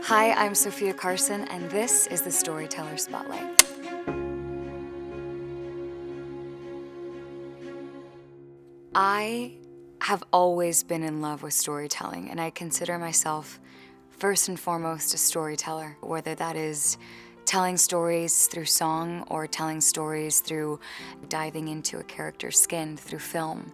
Hi, I'm Sofia Carson, and this is the Storytellers Spotlight. I have always been in love with storytelling, and I consider myself first and foremost a storyteller, whether that is telling stories through song or telling stories through diving into a character's skin through film.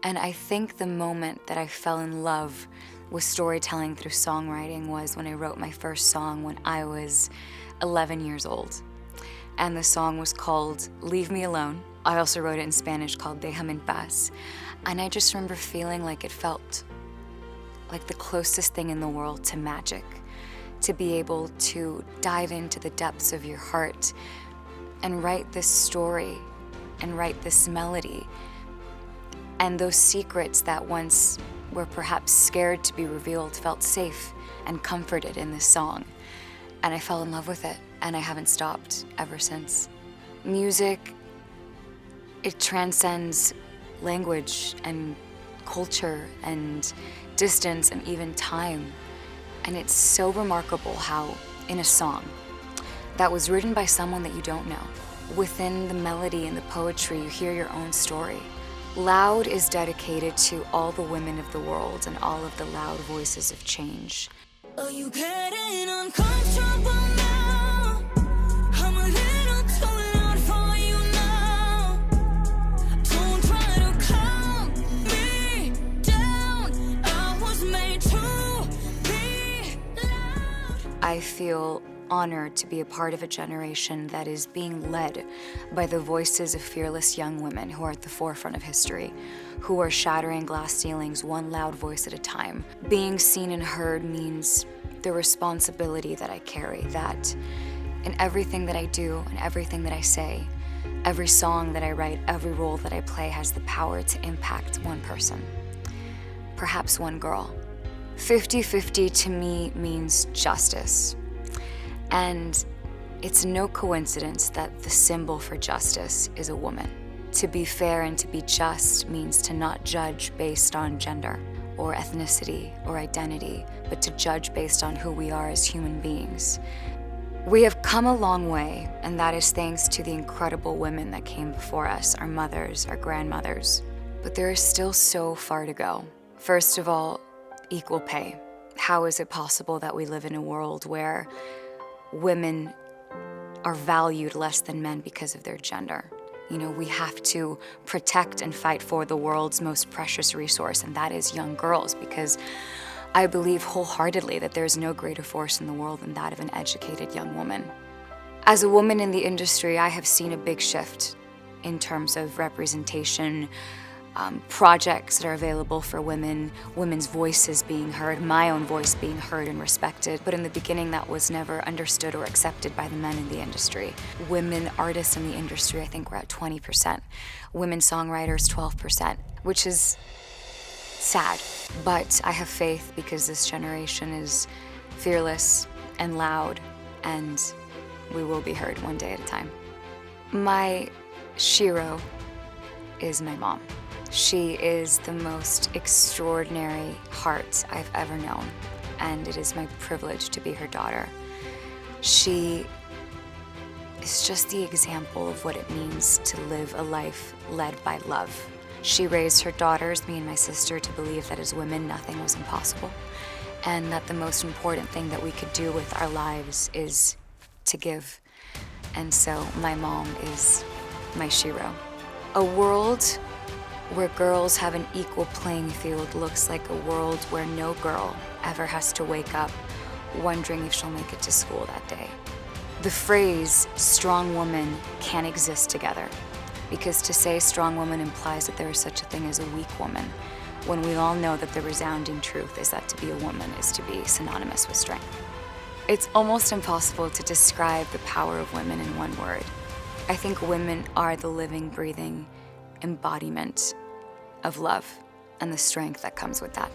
And I think the moment that I fell in love with storytelling through songwriting was when I wrote my first song when I was 11 years old. And the song was called Leave Me Alone. I also wrote it in Spanish called Déjame en paz. And I just remember feeling like it felt like the closest thing in the world to magic, to be able to dive into the depths of your heart and write this story and write this melody. And those secrets that once were perhaps scared to be revealed felt safe and comforted in this song. And I fell in love with it, and I haven't stopped ever since. Music, it transcends language and culture and distance and even time. And it's so remarkable how in a song that was written by someone that you don't know, within the melody and the poetry, you hear your own story. Loud is dedicated to all the women of the world and all of the loud voices of change. Are you getting uncomfortable now? I'm a little too loud for you now. Don't try to calm me down. I was made to be loud. I feel honored to be a part of a generation that is being led by the voices of fearless young women who are at the forefront of history, who are shattering glass ceilings one loud voice at a time. Being seen and heard means the responsibility that I carry, that in everything that I do and everything that I say, every song that I write, every role that I play has the power to impact one person, perhaps one girl. 50-50 to me means justice. And it's no coincidence that the symbol for justice is a woman. To be fair and to be just means to not judge based on gender or ethnicity or identity, but to judge based on who we are as human beings. We have come a long way, and that is thanks to the incredible women that came before us, our mothers, our grandmothers. But there is still so far to go. First of all, equal pay. How is it possible that we live in a world where women are valued less than men because of their gender? You know, we have to protect and fight for the world's most precious resource, and that is young girls, because I believe wholeheartedly that there's no greater force in the world than that of an educated young woman. As a woman in the industry, I have seen a big shift in terms of representation, projects that are available for women, women's voices being heard, my own voice being heard and respected. But in the beginning, that was never understood or accepted by the men in the industry. Women artists in the industry, I think we're at 20%. Women songwriters, 12%, which is sad. But I have faith because this generation is fearless and loud, and we will be heard one day at a time. My shiro is my mom. She is the most extraordinary heart I've ever known, and it is my privilege to be her daughter. She is just the example of what it means to live a life led by love. She raised her daughters, me and my sister, to believe that as women, nothing was impossible, and that the most important thing that we could do with our lives is to give. And so my mom is my shiro. A world where girls have an equal playing field looks like a world where no girl ever has to wake up wondering if she'll make it to school that day. The phrase strong woman can't exist together, because to say strong woman implies that there is such a thing as a weak woman, when we all know that the resounding truth is that to be a woman is to be synonymous with strength. It's almost impossible to describe the power of women in one word. I think women are the living, breathing embodiment of love and the strength that comes with that.